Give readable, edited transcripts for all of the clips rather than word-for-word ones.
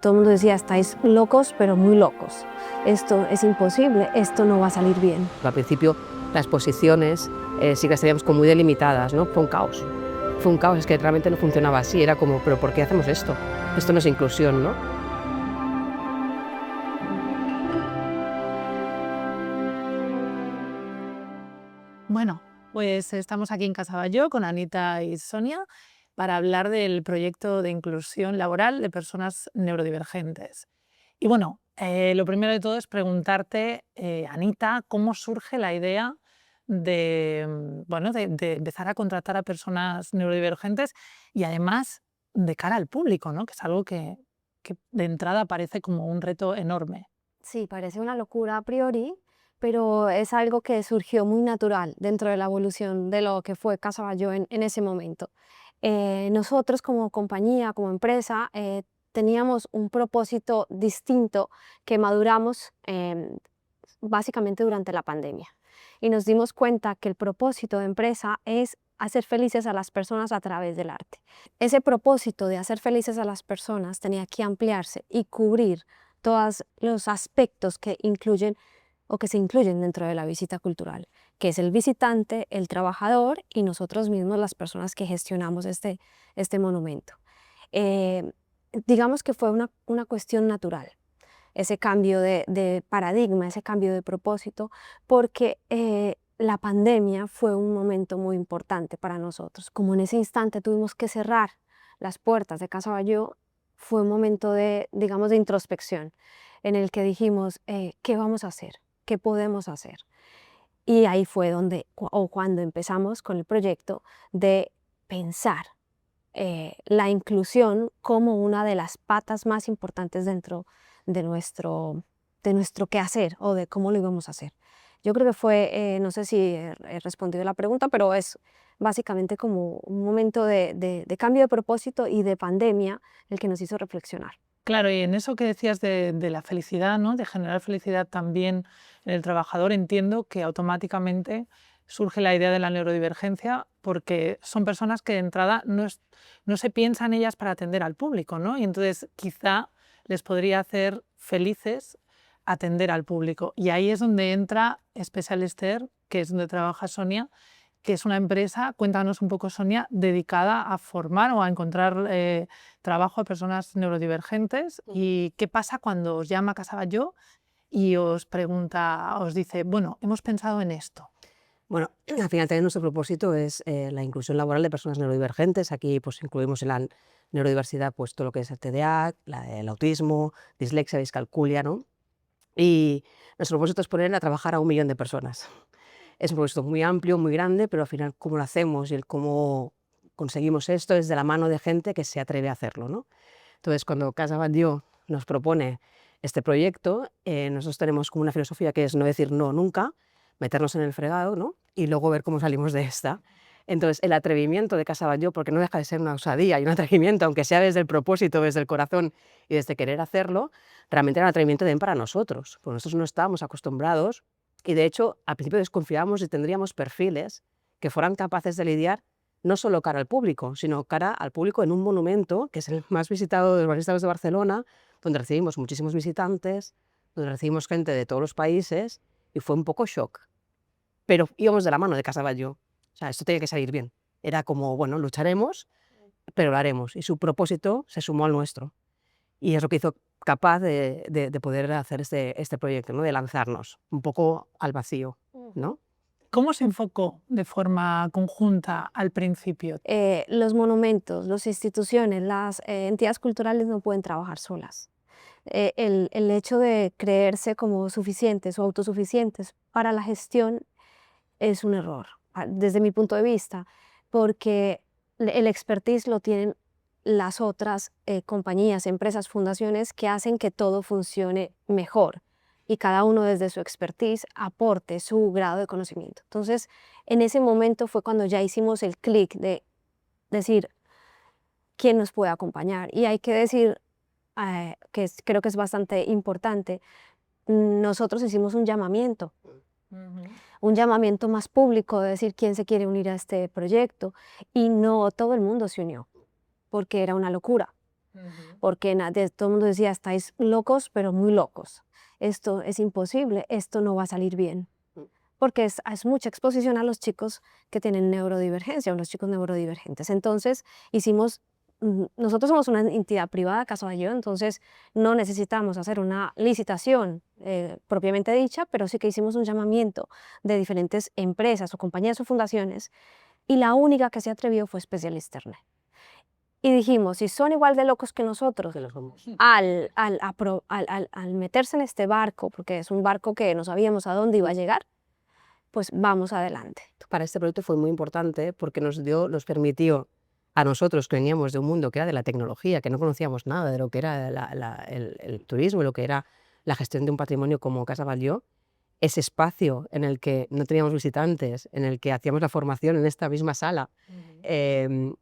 Todo el mundo decía, estáis locos, pero muy locos. Esto es imposible, esto no va a salir bien. Al principio las posiciones sí que las teníamos como muy delimitadas, ¿no? Fue un caos. Fue un caos, es que realmente no funcionaba así, era como, pero ¿por qué hacemos esto? Esto no es inclusión, ¿no? Bueno, pues estamos aquí en Casa Batlló con Anita y Sonia para hablar del proyecto de inclusión laboral de personas neurodivergentes. Y bueno, lo primero de todo es preguntarte, Anita, ¿cómo surge la idea de empezar a contratar a personas neurodivergentes y además de cara al público, ¿no? Que es algo que de entrada parece como un reto enorme? Sí, parece una locura a priori, pero es algo que surgió muy natural dentro de la evolución de lo que fue Casa Batlló en ese momento. Nosotros como compañía, como empresa, teníamos un propósito distinto que maduramos básicamente durante la pandemia. Y nos dimos cuenta que el propósito de empresa es hacer felices a las personas a través del arte. Ese propósito de hacer felices a las personas tenía que ampliarse y cubrir todos los aspectos que incluyen o que se incluyen dentro de la visita cultural, que es el visitante, el trabajador y nosotros mismos, las personas que gestionamos este monumento. Eh, digamos que fue una cuestión natural ese cambio de paradigma, ese cambio de propósito, porque la pandemia fue un momento muy importante para nosotros. Como en ese instante tuvimos que cerrar las puertas de Casa Batlló, fue un momento de, digamos, de introspección, en el que dijimos, ¿qué vamos a hacer? ¿Qué podemos hacer? Y ahí fue donde, o cuando empezamos con el proyecto de pensar la inclusión como una de las patas más importantes dentro de nuestro quehacer o de cómo lo íbamos a hacer. Yo creo que fue, no sé si he respondido la pregunta, pero es básicamente como un momento de cambio de propósito y de pandemia el que nos hizo reflexionar. Claro, y en eso que decías de la felicidad, ¿no? De generar felicidad también en el trabajador, entiendo que automáticamente surge la idea de la neurodivergencia porque son personas que de entrada no se piensan ellas para atender al público, ¿no? Y entonces quizá les podría hacer felices atender al público. Y ahí es donde entra Special Esther, que es donde trabaja Sonia, que es una empresa, cuéntanos un poco, Sonia, dedicada a formar o a encontrar trabajo a personas neurodivergentes. ¿Y qué pasa cuando os llama Casa Batlló y os pregunta, os dice, bueno, hemos pensado en esto? Bueno, al final también nuestro propósito es la inclusión laboral de personas neurodivergentes. Aquí pues incluimos en la neurodiversidad pues todo lo que es el TDA, el autismo, dislexia, discalculia, ¿no? Y nuestro propósito es poner a trabajar a 1 millón de personas. Es un propósito muy amplio, muy grande, pero al final cómo lo hacemos y el cómo conseguimos esto es de la mano de gente que se atreve a hacerlo, ¿no? Entonces, cuando Casa Batlló nos propone este proyecto, nosotros tenemos como una filosofía que es no decir no nunca, meternos en el fregado, ¿no? Y luego ver cómo salimos de esta. Entonces, el atrevimiento de Casa Batlló, porque no deja de ser una osadía y un atrevimiento, aunque sea desde el propósito, desde el corazón y desde querer hacerlo, realmente era un atrevimiento también para nosotros, porque nosotros no estábamos acostumbrados y de hecho al principio desconfiábamos y tendríamos perfiles que fueran capaces de lidiar no solo cara al público, sino cara al público en un monumento, que es el más visitado de los más visitados de Barcelona, donde recibimos muchísimos visitantes, donde recibimos gente de todos los países, y fue un poco shock. Pero íbamos de la mano de Casa Batlló. O sea, esto tiene que salir bien. Era como, bueno, lucharemos, pero lo haremos. Y su propósito se sumó al nuestro. Y es lo que hizo capaz de poder hacer este proyecto, ¿no? De lanzarnos un poco al vacío, ¿no? ¿Cómo se enfocó de forma conjunta al principio? Los monumentos, las instituciones, las entidades culturales no pueden trabajar solas. El hecho de creerse como suficientes o autosuficientes para la gestión es un error, desde mi punto de vista, porque el expertise lo tienen las otras compañías, empresas, fundaciones que hacen que todo funcione mejor y cada uno desde su expertise aporte su grado de conocimiento. Entonces, en ese momento fue cuando ya hicimos el clic de decir quién nos puede acompañar. Y hay que decir, creo que es bastante importante, nosotros hicimos un llamamiento más público de decir quién se quiere unir a este proyecto y no todo el mundo se unió porque era una locura. porque todo el mundo decía, estáis locos, pero muy locos. Esto es imposible, esto no va a salir bien. Porque es mucha exposición a los chicos que tienen neurodivergencia o los chicos neurodivergentes. Entonces, nosotros somos una entidad privada, Casa Batlló, entonces no necesitamos hacer una licitación propiamente dicha, pero sí que hicimos un llamamiento de diferentes empresas o compañías o fundaciones, y la única que se atrevió fue Specialist Internet. Y dijimos, si son igual de locos que nosotros Que lo somos. al meterse en este barco, porque es un barco que no sabíamos a dónde iba a llegar, pues vamos adelante. Para este proyecto fue muy importante porque nos permitió a nosotros, que veníamos de un mundo que era de la tecnología, que no conocíamos nada de lo que era el turismo y lo que era la gestión de un patrimonio como Casa Batlló, ese espacio en el que no teníamos visitantes, en el que hacíamos la formación en esta misma sala,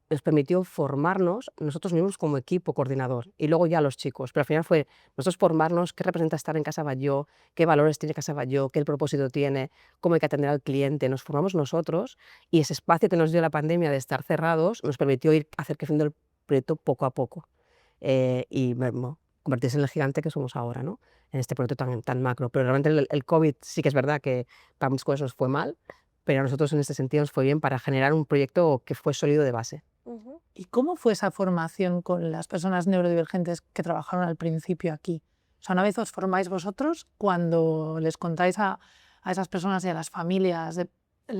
nos permitió formarnos nosotros mismos como equipo coordinador y luego ya los chicos. Pero al final fue nosotros formarnos qué representa estar en Casa Batlló, qué valores tiene Casa Batlló, qué el propósito tiene, cómo hay que atender al cliente. Nos formamos nosotros y ese espacio que nos dio la pandemia de estar cerrados nos permitió ir creciendo el proyecto poco a poco y convertirse en el gigante que somos ahora, ¿no? En este proyecto tan macro. Pero realmente el COVID sí que es verdad que para muchas cosas nos fue mal, pero a nosotros en este sentido nos fue bien para generar un proyecto que fue sólido de base. ¿Y cómo fue esa formación con las personas neurodivergentes que trabajaron al principio aquí? O sea, una vez os formáis vosotros, cuando les contáis a esas personas y a las familias,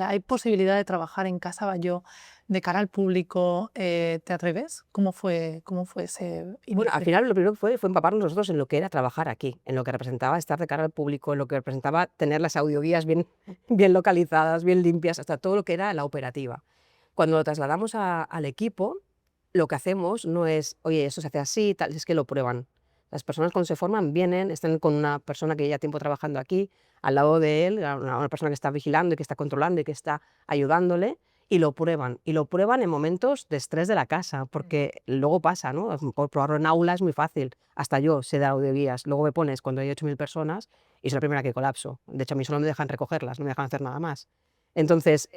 ¿hay posibilidad de trabajar en Casa Batlló de cara al público? ¿Te atreves? ¿Cómo fue ese inicio? Bueno, al final lo primero que fue empaparnos nosotros en lo que era trabajar aquí, en lo que representaba estar de cara al público, en lo que representaba tener las audioguías bien localizadas, bien limpias, hasta todo lo que era la operativa. Cuando lo trasladamos al equipo, lo que hacemos no es, oye, esto se hace así, tal, es que lo prueban. Las personas cuando se forman vienen, están con una persona que lleva tiempo trabajando aquí, al lado de él, una persona que está vigilando y que está controlando y que está ayudándole, y lo prueban en momentos de estrés de la casa, porque luego pasa, ¿no? Por probarlo en aula es muy fácil, hasta yo sé dar audioguías, luego me pones cuando hay 8000 personas y soy la primera que colapso, de hecho a mí solo me dejan recogerlas, no me dejan hacer nada más. Entonces,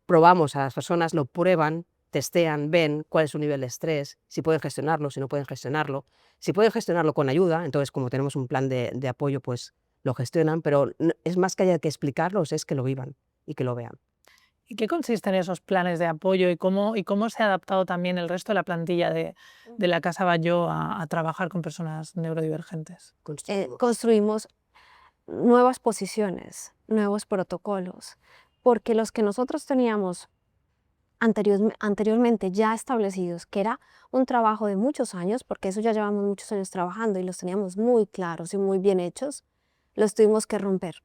probamos a las personas, lo prueban, testean, ven cuál es su nivel de estrés, si pueden gestionarlo, si no pueden gestionarlo. Si pueden gestionarlo con ayuda, entonces como tenemos un plan de apoyo, pues lo gestionan, pero es más que haya que explicarlos, es que lo vivan y que lo vean. ¿Y qué consisten esos planes de apoyo y cómo se ha adaptado también el resto de la plantilla de la Casa Batlló a trabajar con personas neurodivergentes? Construimos nuevas posiciones, nuevos protocolos, porque los que nosotros teníamos anteriormente ya establecidos, que era un trabajo de muchos años, porque eso ya llevamos muchos años trabajando y los teníamos muy claros y muy bien hechos, los tuvimos que romper,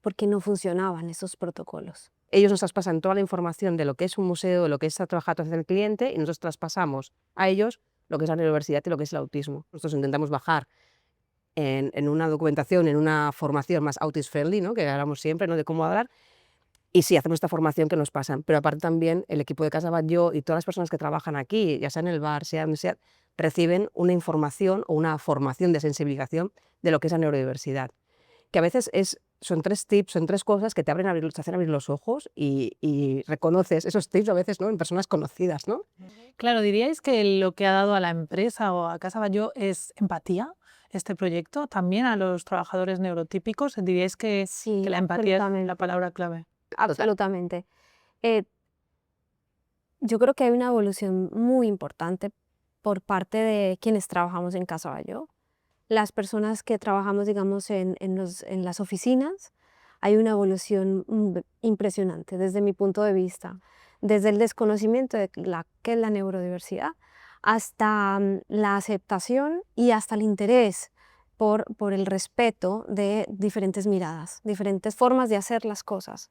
porque no funcionaban esos protocolos. Ellos nos traspasan toda la información de lo que es un museo, de lo que es trabajar hacia el cliente, y nosotros traspasamos a ellos lo que es la neurodiversidad y lo que es el autismo. Nosotros intentamos bajar en una documentación, en una formación más autism friendly, ¿no? Que hablamos siempre, ¿no? De cómo hablar. Y sí, hacemos esta formación que nos pasan, pero aparte también el equipo de Casa Batlló y todas las personas que trabajan aquí, ya sea en el bar, sea donde sea, reciben una información o una formación de sensibilización de lo que es la neurodiversidad, que a veces son 3 tips, son 3 cosas que te hacen abrir los ojos y reconoces esos tips a veces, ¿no? En personas conocidas, ¿no? Claro, ¿diríais que lo que ha dado a la empresa o a Casa Batlló es empatía, este proyecto? ¿También a los trabajadores neurotípicos? ¿Diríais que Sí, la empatía es la absolutamente. palabra clave? Absolutamente. Eh, yo creo que hay una evolución muy importante por parte de quienes trabajamos en Casa Batlló. Las personas que trabajamos, digamos, en las oficinas, hay una evolución impresionante desde mi punto de vista, desde el desconocimiento de qué es la neurodiversidad hasta la aceptación y hasta el interés por el respeto de diferentes miradas, diferentes formas de hacer las cosas.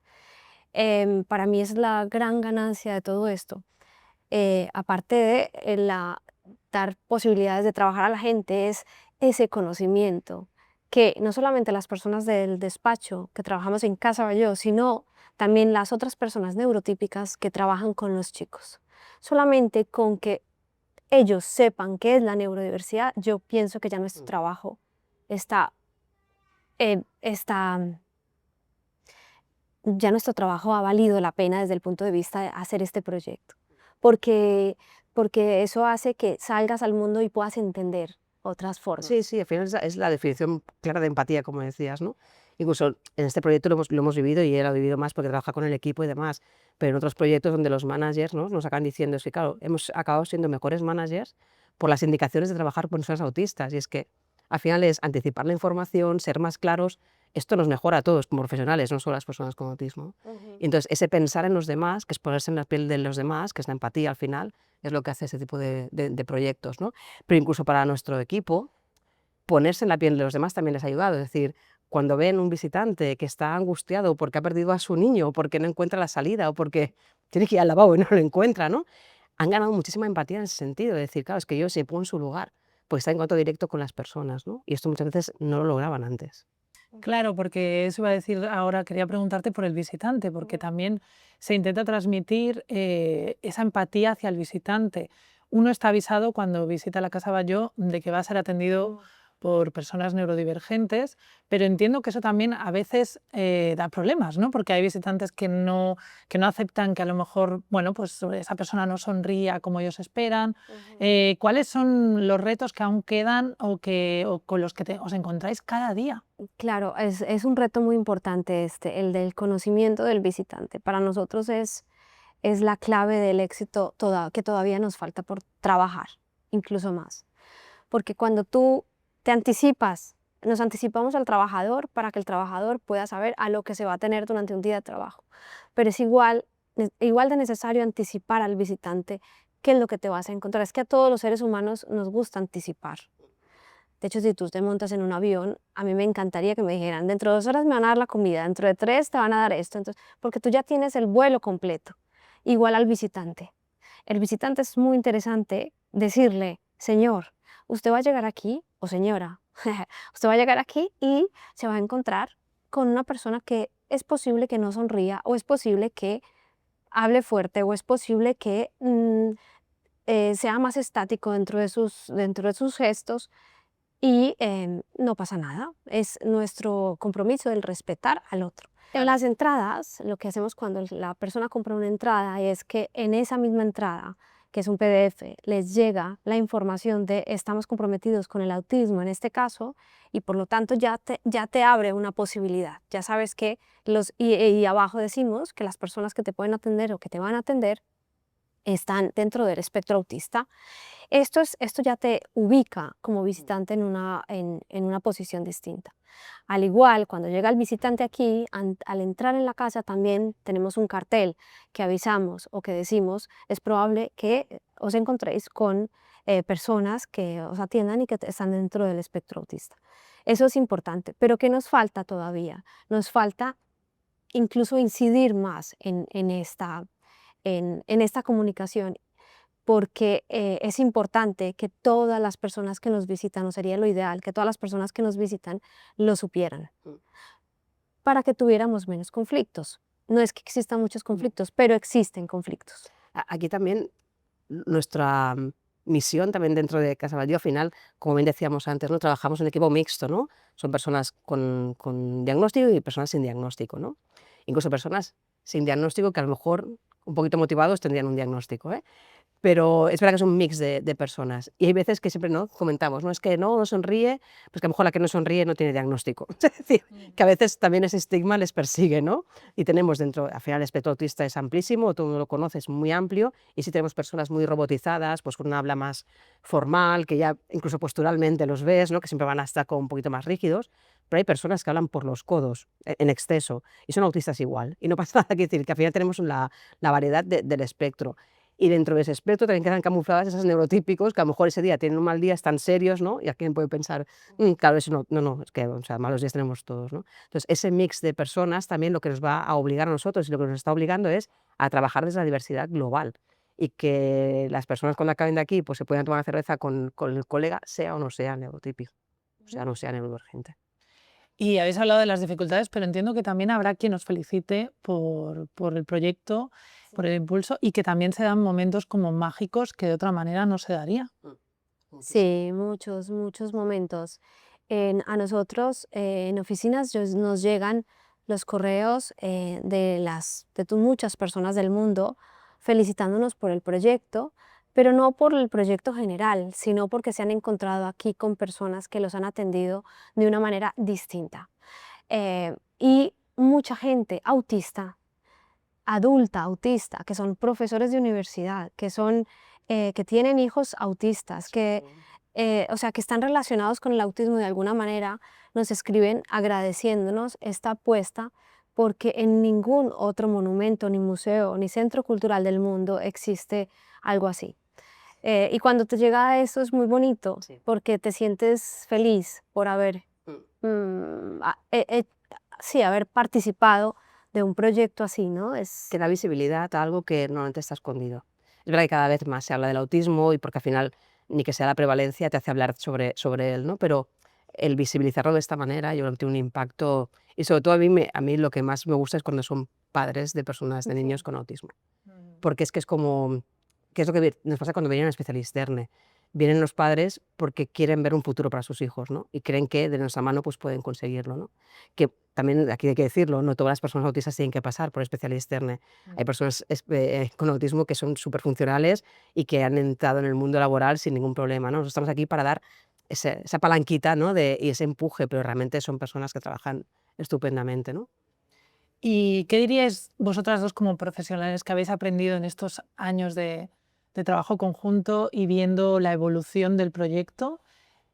Para mí es la gran ganancia de todo esto. Aparte de dar posibilidades de trabajar a la gente, es ese conocimiento que no solamente las personas del despacho que trabajamos en Casa Batlló, sino también las otras personas neurotípicas que trabajan con los chicos. Solamente con que ellos sepan qué es la neurodiversidad, yo pienso que ya nuestro trabajo ya nuestro trabajo ha valido la pena desde el punto de vista de hacer este proyecto. Porque porque eso hace que salgas al mundo y puedas entender otras formas. Sí, sí, al final es la definición clara de empatía, como decías, ¿no? Incluso en este proyecto lo hemos vivido y él ha vivido más porque trabaja con el equipo y demás, pero en otros proyectos donde los managers, ¿no?, nos acaban diciendo, es que claro, hemos acabado siendo mejores managers por las indicaciones de trabajar con personas autistas, y es que al final es anticipar la información, ser más claros, esto nos mejora a todos como profesionales, no solo a las personas con autismo. Y entonces ese pensar en los demás, que es ponerse en la piel de los demás, que es la empatía al final, es lo que hace ese tipo de proyectos, ¿no? Pero incluso para nuestro equipo, ponerse en la piel de los demás también les ha ayudado. Es decir, cuando ven un visitante que está angustiado porque ha perdido a su niño, o porque no encuentra la salida, o porque tiene que ir al lavabo y no lo encuentra, ¿no?, han ganado muchísima empatía en ese sentido. De decir, claro, es que yo se pongo en su lugar, pues está en contacto directo con las personas, ¿no? Y esto muchas veces no lo lograban antes. Claro, porque eso iba a decir ahora, quería preguntarte por el visitante, porque también se intenta transmitir esa empatía hacia el visitante. Uno está avisado cuando visita la Casa Batlló de que va a ser atendido por personas neurodivergentes, pero entiendo que eso también a veces da problemas, ¿no? Porque hay visitantes que no aceptan que a lo mejor, bueno, pues esa persona no sonría como ellos esperan. ¿Cuáles son los retos que aún quedan o con los que os encontráis cada día? Claro, es un reto muy importante el del conocimiento del visitante. Para nosotros es la clave del éxito que todavía nos falta por trabajar, incluso más. Porque cuando tú te anticipas, nos anticipamos al trabajador para que el trabajador pueda saber a lo que se va a tener durante un día de trabajo. Pero es igual de necesario anticipar al visitante qué es lo que te vas a encontrar. Es que a todos los seres humanos nos gusta anticipar. De hecho, si tú te montas en un avión, a mí me encantaría que me dijeran, dentro de 2 horas me van a dar la comida, dentro de 3 te van a dar esto, entonces, porque tú ya tienes el vuelo completo. Igual al visitante. El visitante es muy interesante decirle, señor, usted va a llegar aquí, o señora, usted va a llegar aquí y se va a encontrar con una persona que es posible que no sonría, o es posible que hable fuerte, o es posible que sea más estático dentro de sus gestos, y no pasa nada, es nuestro compromiso el respetar al otro. En las entradas, lo que hacemos cuando la persona compra una entrada es que en esa misma entrada, que es un PDF, les llega la información de estamos comprometidos con el autismo en este caso, y por lo tanto ya te abre una posibilidad. Ya sabes que y abajo decimos que las personas que te pueden atender o que te van a atender están dentro del espectro autista. Esto ya te ubica como visitante en una posición distinta. Al igual, cuando llega el visitante aquí, al entrar en la casa también tenemos un cartel que avisamos o que decimos, es probable que os encontréis con personas que os atiendan y que están dentro del espectro autista. Eso es importante, pero ¿qué nos falta todavía? Nos falta incluso incidir más en esta comunicación, porque es importante que todas las personas que nos visitan, o sería lo ideal, que todas las personas que nos visitan lo supieran, para que tuviéramos menos conflictos. No es que existan muchos conflictos, pero existen conflictos. Aquí también nuestra misión también dentro de Casa Batlló, al final, como bien decíamos antes, ¿no?, trabajamos en equipo mixto, ¿no? Son personas con diagnóstico y personas sin diagnóstico, ¿no? Incluso personas sin diagnóstico que a lo mejor un poquito motivados tendrían un diagnóstico, ¿eh? Pero es verdad que es un mix de personas. Y hay veces que siempre, ¿no?, comentamos, ¿no?, es que no sonríe, pues que a lo mejor la que no sonríe no tiene diagnóstico. Es decir, que a veces también ese estigma les persigue, ¿no? Y tenemos dentro, al final el espectro autista es amplísimo, todo el mundo lo conoce, es muy amplio, y sí tenemos personas muy robotizadas, pues con una habla más formal, que ya incluso posturalmente los ves, ¿no?, que siempre van a estar como un poquito más rígidos, pero hay personas que hablan por los codos, en exceso, y son autistas igual. Y no pasa nada, quiere decir que al final tenemos la variedad del espectro. Y dentro de ese espectro también quedan camufladas esas neurotípicos que a lo mejor ese día tienen un mal día, están serios, ¿no? Y alguien puede pensar, claro, eso no, es que, o sea, malos días tenemos todos, ¿no? Entonces, ese mix de personas también lo que nos va a obligar a nosotros y lo que nos está obligando es a trabajar desde la diversidad global y que las personas cuando acaben de aquí pues se puedan tomar una cerveza con el colega, sea o no sea neurotípico, o sea, no sea neurodivergente. Y habéis hablado de las dificultades, pero entiendo que también habrá quien os felicite por el proyecto, por el impulso, y que también se dan momentos como mágicos que de otra manera no se daría. Sí, muchos, muchos momentos. A nosotros en oficinas nos llegan los correos de muchas personas del mundo felicitándonos por el proyecto, pero no por el proyecto general, sino porque se han encontrado aquí con personas que los han atendido de una manera distinta. Y mucha gente autista, adulta autista, que son profesores de universidad, que tienen hijos autistas, o sea, que están relacionados con el autismo de alguna manera, nos escriben agradeciéndonos esta apuesta porque en ningún otro monumento, ni museo, ni centro cultural del mundo existe algo así. Y cuando te llega eso es muy bonito Sí. porque te sientes feliz por haber, sí, haber participado de un proyecto así, ¿no? Que da visibilidad a algo que normalmente está escondido. Es verdad que cada vez más se habla del autismo y porque al final ni que sea la prevalencia te hace hablar sobre él, ¿no? Pero el visibilizarlo de esta manera yo creo que tiene un impacto y sobre todo a mí lo que más me gusta es cuando son padres de personas, de niños con autismo. Porque es que es como, que es lo que nos pasa cuando vienen a Especialisterne. Vienen los padres porque quieren ver un futuro para sus hijos, ¿no? Y creen que de nuestra mano pues pueden conseguirlo, ¿no? Que también aquí hay que decirlo, no todas las personas autistas tienen que pasar por Especialisterne. Hay personas con autismo que son superfuncionales y que han entrado en el mundo laboral sin ningún problema, ¿no? Nosotros estamos aquí para dar esa palanquita, ¿no? Y ese empuje, pero realmente son personas que trabajan estupendamente, ¿no? ¿Y qué diríais vosotras dos como profesionales que habéis aprendido en estos años de trabajo conjunto y viendo la evolución del proyecto?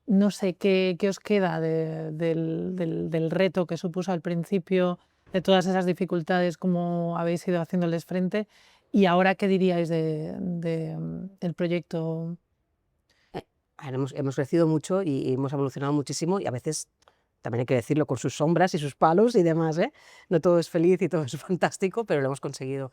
No sé, ¿qué os queda del reto que supuso al principio, de todas esas dificultades, cómo habéis ido haciéndoles frente? Y ahora, ¿qué diríais del proyecto? A ver, hemos crecido mucho y hemos evolucionado muchísimo y a veces, también hay que decirlo, con sus sombras y sus palos y demás, ¿eh? No todo es feliz y todo es fantástico, pero lo hemos conseguido.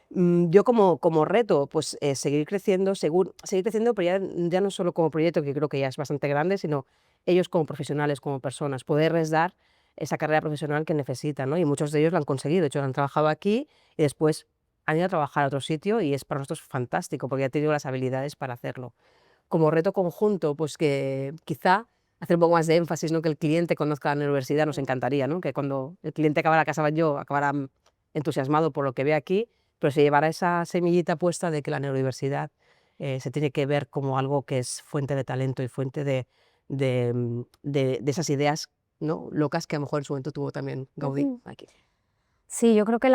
Yo como reto, pues seguir creciendo, pero ya no solo como proyecto, que creo que ya es bastante grande, sino ellos como profesionales, como personas, poderles dar esa carrera profesional que necesitan, ¿no? Y muchos de ellos lo han conseguido, de hecho, han trabajado aquí y después han ido a trabajar a otro sitio y es para nosotros fantástico porque ya han tenido las habilidades para hacerlo. Como reto conjunto, pues que quizá hacer un poco más de énfasis, ¿no? Que el cliente conozca la universidad, nos encantaría, ¿no? Que cuando el cliente acabara Casa Batlló, acabara entusiasmado por lo que ve aquí, pero se llevará esa semillita puesta de que la neurodiversidad se tiene que ver como algo que es fuente de talento y fuente de esas ideas, ¿no? Locas que a lo mejor en su momento tuvo también Gaudí aquí. Sí, yo creo que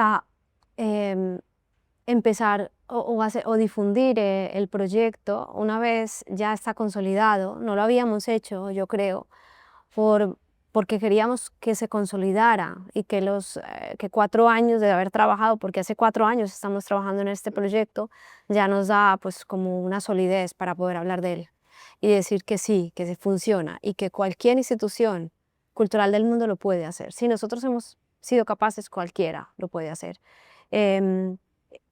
em, empezar o difundir el proyecto una vez ya está consolidado, no lo habíamos hecho, yo creo, por, porque queríamos que se consolidara y que 4 años de haber trabajado, porque hace 4 años estamos trabajando en este proyecto, ya nos da pues como una solidez para poder hablar de él y decir que sí, que se funciona y que cualquier institución cultural del mundo lo puede hacer. Si nosotros hemos sido capaces, cualquiera lo puede hacer. Em,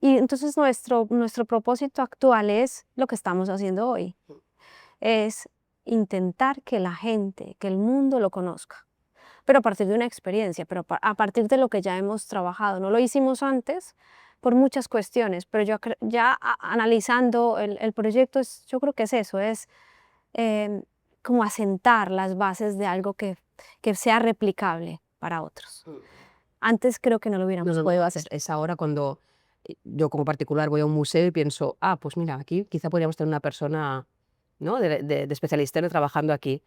y entonces nuestro propósito actual es lo que estamos haciendo hoy, es intentar que la gente, que el mundo lo conozca, pero a partir de una experiencia, pero a partir de lo que ya hemos trabajado. No lo hicimos antes por muchas cuestiones, pero ya analizando el proyecto, yo creo que es eso, es em, como asentar las bases de algo que sea replicable para otros. Antes creo que no lo No, hubiéramos no, podido no, hacer. es ahora cuando yo como particular voy a un museo y pienso, ah, pues mira, aquí quizá podríamos tener una persona, ¿no? de especialista trabajando aquí.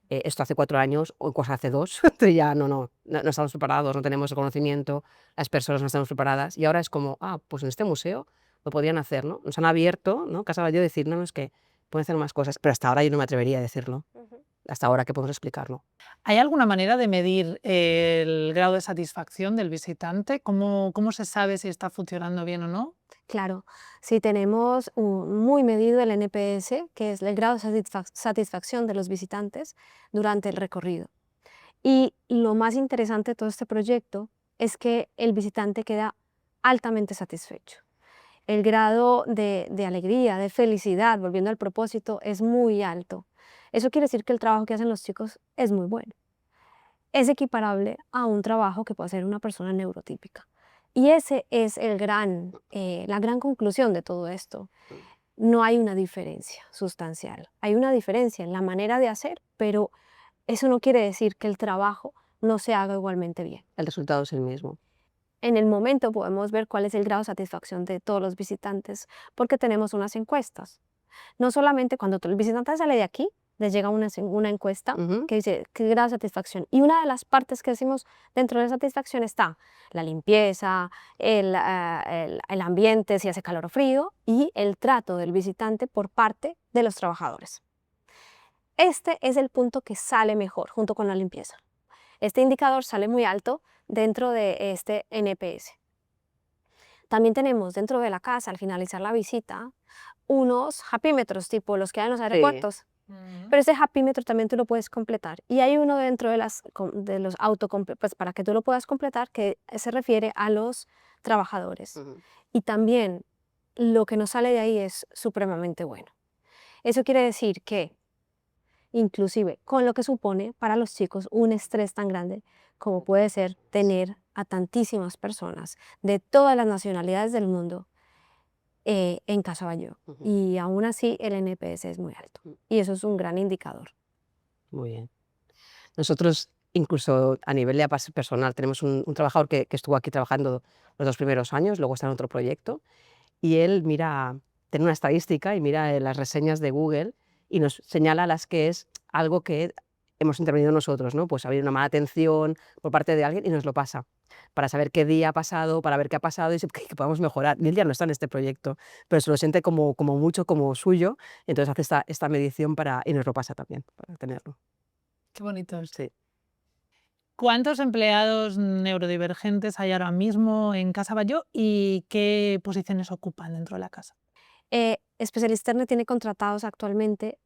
Esto hace 4 años o incluso hace 2, entonces ya no estamos preparados, no tenemos el conocimiento, las personas no estamos preparadas y ahora es como, ah, pues en este museo lo podrían hacer, ¿no? Nos han abierto, ¿no? Casa Batlló decir, no, no, es que pueden hacer más cosas, pero hasta ahora yo no me atrevería a decirlo, hasta ahora que podemos explicarlo. ¿Hay alguna manera de medir el grado de satisfacción del visitante? ¿Cómo se sabe si está funcionando bien o no? Claro, si tenemos muy medido el NPS, que es el grado de satisfacción de los visitantes durante el recorrido. Y lo más interesante de todo este proyecto es que el visitante queda altamente satisfecho. El grado de alegría, de felicidad, volviendo al propósito, es muy alto. Eso quiere decir que el trabajo que hacen los chicos es muy bueno. Es equiparable a un trabajo que puede hacer una persona neurotípica. Y ese es la gran conclusión de todo esto. No hay una diferencia sustancial. Hay una diferencia en la manera de hacer, pero eso no quiere decir que el trabajo no se haga igualmente bien. El resultado es el mismo. En el momento podemos ver cuál es el grado de satisfacción de todos los visitantes porque tenemos unas encuestas. No solamente cuando el visitante sale de aquí, les llega una encuesta que dice qué grado de satisfacción. Y una de las partes que decimos dentro de la satisfacción está la limpieza, el ambiente, si hace calor o frío, y el trato del visitante por parte de los trabajadores. Este es el punto que sale mejor junto con la limpieza. Este indicador sale muy alto dentro de este NPS. También tenemos dentro de la casa, al finalizar la visita, unos happymetros tipo los que hay en los aeropuertos. Pero ese happymetro también tú lo puedes completar. Y hay uno dentro de los pues para que tú lo puedas completar que se refiere a los trabajadores. Y también lo que nos sale de ahí es supremamente bueno. Eso quiere decir que inclusive con lo que supone para los chicos un estrés tan grande como puede ser tener a tantísimas personas de todas las nacionalidades del mundo en Casa Batlló. Y aún así el NPS es muy alto. Y eso es un gran indicador. Muy bien. Nosotros, incluso a nivel de personal, tenemos un trabajador que estuvo aquí trabajando los 2 primeros años, luego está en otro proyecto, y él tiene una estadística y mira las reseñas de Google y nos señala las que es algo que hemos intervenido nosotros, ¿no? Pues ha habido una mala atención por parte de alguien y nos lo pasa, para saber qué día ha pasado, para ver qué ha pasado y que podamos mejorar. Y él ya no está en este proyecto, pero se lo siente como mucho como suyo, entonces hace esta medición y nos lo pasa también, para tenerlo. Qué bonito. Sí. ¿Cuántos empleados neurodivergentes hay ahora mismo en Casa Batlló y qué posiciones ocupan dentro de la casa? Specialisterne tiene contratados actualmente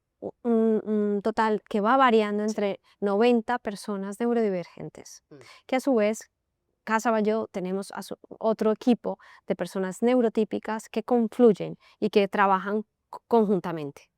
un total que va variando entre 90 personas neurodivergentes, que a su vez Casa Batlló tenemos otro equipo de personas neurotípicas que confluyen y que trabajan conjuntamente.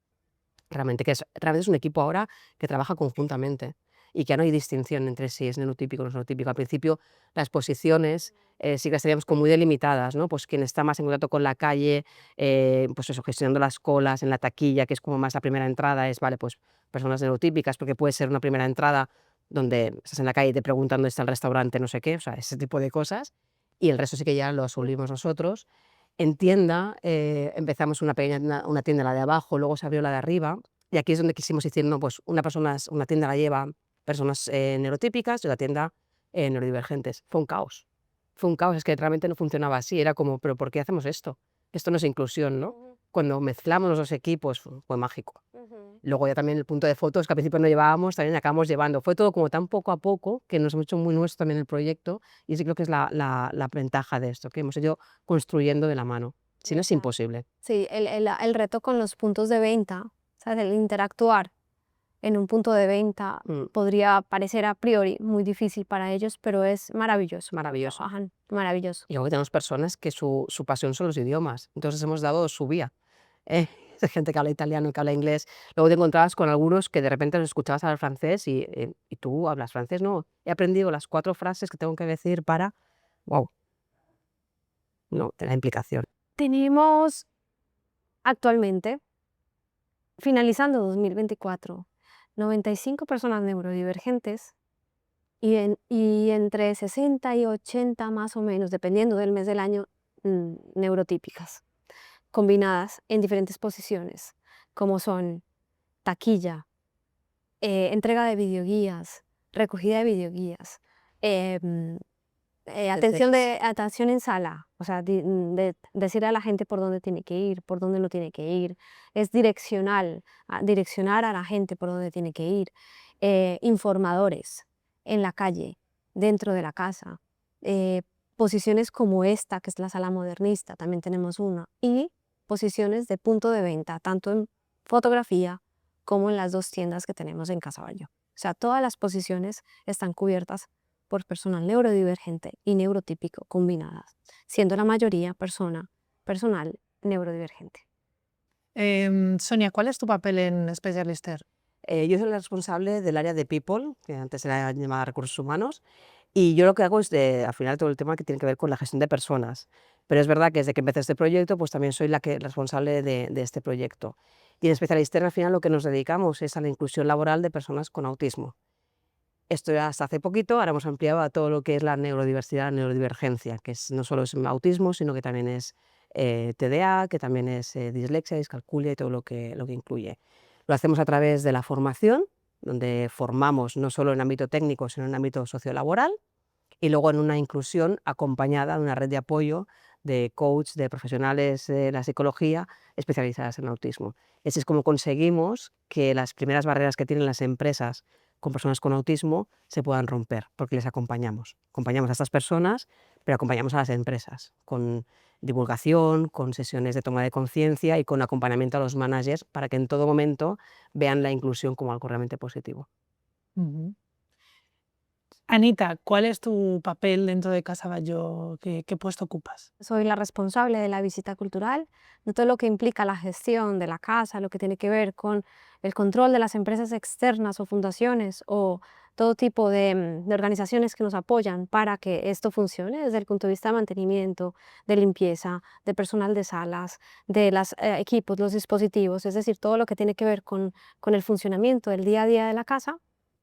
Realmente realmente es un equipo ahora que trabaja conjuntamente y que ya no hay distinción entre si es neurotípico o no es neurotípico. Al principio las posiciones sí que las teníamos como muy delimitadas, ¿no? Pues quien está más en contacto con la calle, pues eso, gestionando las colas en la taquilla, que es como más la primera entrada, es, vale, pues personas neurotípicas, porque puede ser una primera entrada donde estás en la calle y te preguntan dónde está el restaurante, no sé qué, o sea, ese tipo de cosas, y el resto sí que ya lo asumimos nosotros. En tienda empezamos una tienda, la de abajo, luego se abrió la de arriba, y aquí es donde quisimos decir, no, pues una tienda la lleva personas neurotípicas y otra tienda neurodivergentes. Fue un caos, es que realmente no funcionaba así, era como, pero ¿por qué hacemos esto? Esto no es inclusión, ¿no? Cuando mezclamos los dos equipos fue mágico. Luego ya también el punto de fotos que al principio no llevábamos, también acabamos llevando. Fue todo como tan poco a poco que nos hemos hecho muy nuestro también el proyecto y sí creo que es la ventaja de esto, que hemos ido construyendo de la mano. Si no es imposible. Sí, el reto con los puntos de venta, ¿sabes? El interactuar en un punto de venta podría parecer a priori muy difícil para ellos, pero es maravilloso. Maravilloso. Trabajan maravilloso. Y luego que tenemos personas que su pasión son los idiomas, entonces hemos dado su vía. Hay gente que habla italiano, que habla inglés. Luego te encontrabas con algunos que de repente los escuchabas hablar francés y tú hablas francés, no, he aprendido las 4 frases que tengo que decir para, wow, no, de la implicación. Tenemos actualmente, finalizando 2024, 95 personas neurodivergentes y entre 60 y 80 más o menos, dependiendo del mes del año, neurotípicas, combinadas en diferentes posiciones, como son taquilla, entrega de videoguías, recogida de videoguías, atención en sala, o sea, decirle a la gente por dónde tiene que ir, por dónde no tiene que ir, es direccionar a la gente por dónde tiene que ir, informadores en la calle, dentro de la casa, posiciones como esta, que es la sala modernista, también tenemos una, y posiciones de punto de venta, tanto en fotografía como en las 2 tiendas que tenemos en Casa Batlló. O sea, todas las posiciones están cubiertas por personal neurodivergente y neurotípico combinadas, siendo la mayoría personal neurodivergente. Sonia, ¿cuál es tu papel en Specialister? Yo soy la responsable del área de People, que antes era llamada Recursos Humanos, y yo lo que hago es, al final, todo el tema que tiene que ver con la gestión de personas. Pero es verdad que desde que empecé este proyecto, pues también soy la responsable de este proyecto. Y en Specialister, al final, lo que nos dedicamos es a la inclusión laboral de personas con autismo. Esto ya hasta hace poquito, ahora hemos ampliado a todo lo que es la neurodiversidad, la neurodivergencia, que no solo es autismo, sino que también es TDA, que también es dislexia, discalculia y todo lo que incluye. Lo hacemos a través de la formación, donde formamos no solo en ámbito técnico, sino en ámbito sociolaboral, y luego en una inclusión acompañada de una red de apoyo de coach, de profesionales de la psicología especializadas en autismo. Así es como conseguimos que las primeras barreras que tienen las empresas con personas con autismo se puedan romper, porque les acompañamos. Acompañamos a estas personas, pero acompañamos a las empresas con divulgación, con sesiones de toma de conciencia y con acompañamiento a los managers para que en todo momento vean la inclusión como algo realmente positivo. Ujú. Anita, ¿cuál es tu papel dentro de Casa Batlló? ¿Qué puesto ocupas? Soy la responsable de la visita cultural, de todo lo que implica la gestión de la casa, lo que tiene que ver con el control de las empresas externas o fundaciones o todo tipo de organizaciones que nos apoyan para que esto funcione desde el punto de vista de mantenimiento, de limpieza, de personal de salas, de los equipos, los dispositivos, es decir, todo lo que tiene que ver con el funcionamiento del día a día de la casa.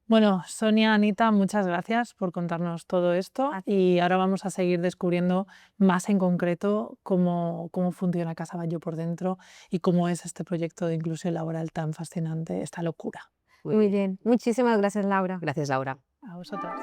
Bueno, Sonia, Anita, muchas gracias por contarnos todo esto y ahora vamos a seguir descubriendo más en concreto cómo funciona Casa Batlló por dentro y cómo es este proyecto de inclusión laboral tan fascinante, esta locura. Muy bien, muchísimas gracias, Laura. Gracias, Laura. A vosotras.